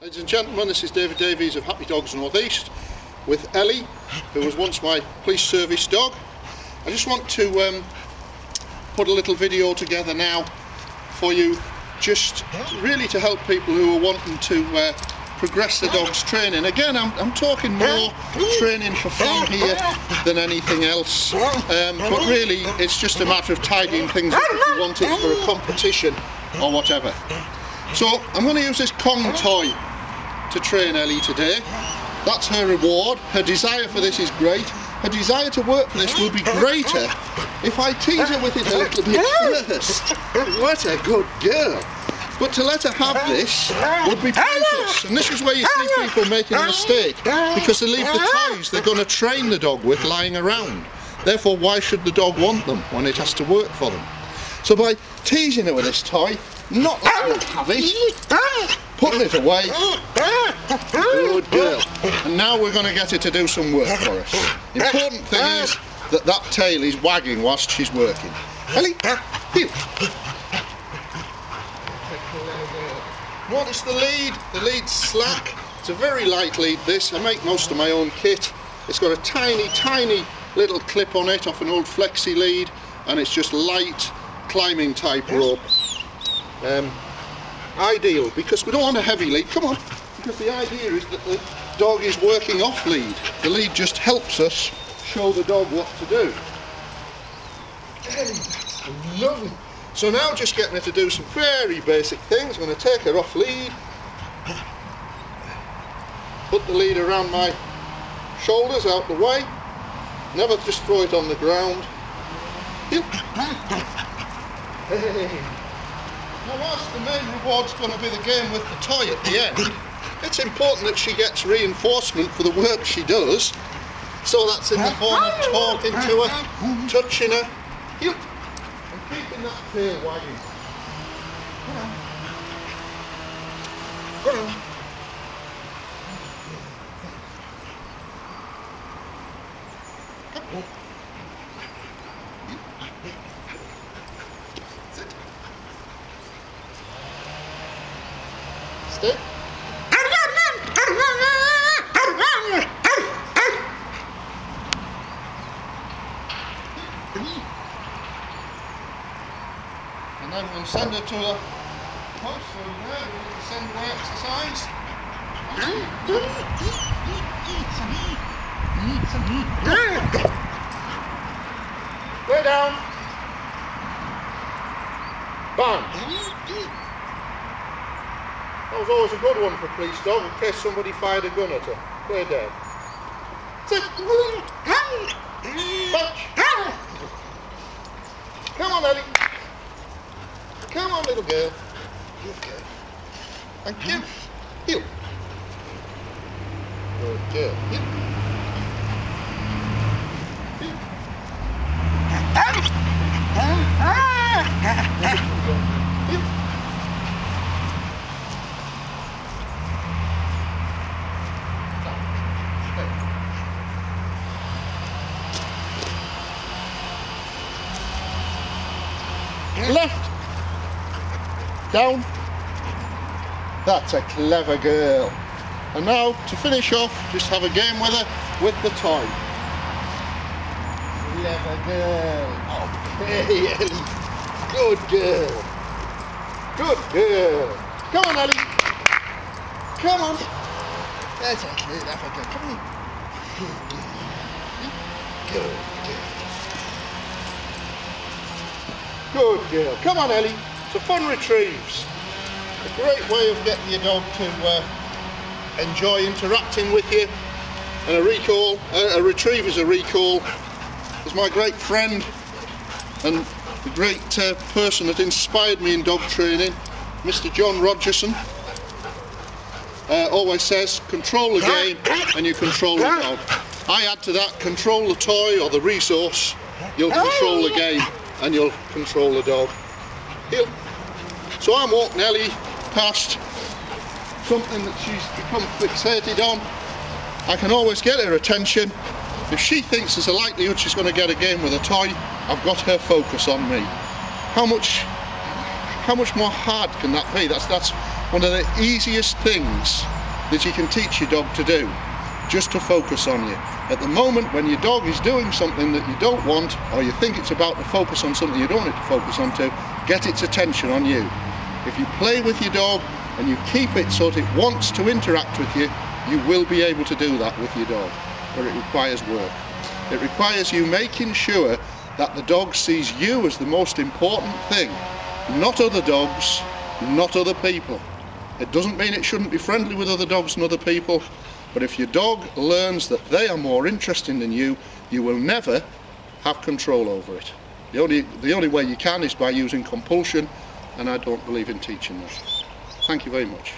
Ladies and gentlemen, this is David Davies of Happy Dogs Northeast with Ellie, who was once my police service dog. I just want to put a little video together now for you, just really to help people who are wanting to progress the dog's training. Again, I'm talking more training for fun here than anything else, but really it's just a matter of tidying things up if you want it for a competition or whatever. So I'm going to use this Kong toy to train Ellie today. That's her reward. Her desire for this is great. Her desire to work for this will be greater if I tease her with it a little bit first. What a good girl. But to let her have this would be pointless. And this is where you see people making a mistake, because they leave the toys they're going to train the dog with lying around. Therefore, why should the dog want them when it has to work for them? So by teasing her with this toy, not letting her have it, putting it away, good girl. And now we're going to get her to do some work for us. The important thing is that that tail is wagging whilst she's working. Ellie, heel. Notice the lead. The lead's slack. It's a very light lead, this. I make most of my own kit. It's got a tiny, tiny little clip on it off an old flexi lead, and it's just light climbing type rope. Ideal, because we don't want a heavy lead. Come on, because the idea is that the dog is working off lead. The lead just helps us show the dog what to do. Lovely. So now just getting her to do some very basic things. I'm going to take her off lead, put the lead around my shoulders out the way, never just throw it on the ground. Hey. Now whilst the main reward's going to be the game with the toy at the end, it's important that she gets reinforcement for the work she does. So that's in the form of talking to her, touching her, and keeping that tail wagging. Go on. Stay. And then we'll send her to the post through there. We'll send away exercise. Way down. Bang. That was always a good one for a police dog, in case somebody fired a gun at her. Play dead. Sit. Bunch. Come on, Ellie. Come on, little girl. Good girl. Thank you. Heel. Good girl. Heel. Heel. Left, down. That's a clever girl. And now to finish off, just have a game with her with the toy. Clever girl. Oh, hey, Ellie. Good girl. Good girl. Come on, Ellie. Come on. That's a clever girl. Come on. Good girl. Good girl. Come on, Ellie. So fun retrieves. A great way of getting your dog to enjoy interacting with you. And a retrieve is a recall. Is my great friend and the great person that inspired me in dog training, Mr. John Rogerson, always says, control the game and you control the dog. I add to that, control the toy or the resource, you'll control the game and you'll control the dog. Heel. So I'm walking Ellie past something that she's become fixated on. I can always get her attention. If she thinks there's a likelihood she's going to get a game with a toy, I've got her focus on me. How much more hard can that be? That's one of the easiest things that you can teach your dog to do, just to focus on you. At the moment when your dog is doing something that you don't want, or you think it's about to focus on something you don't want it to focus on to, get its attention on you. If you play with your dog and you keep it so that it wants to interact with you, you will be able to do that with your dog. But it requires work. It requires you making sure that the dog sees you as the most important thing, not other dogs, not other people. It doesn't mean it shouldn't be friendly with other dogs and other people, but if your dog learns that they are more interesting than you, you will never have control over it. The only way you can is by using compulsion, and I don't believe in teaching that. Thank you very much.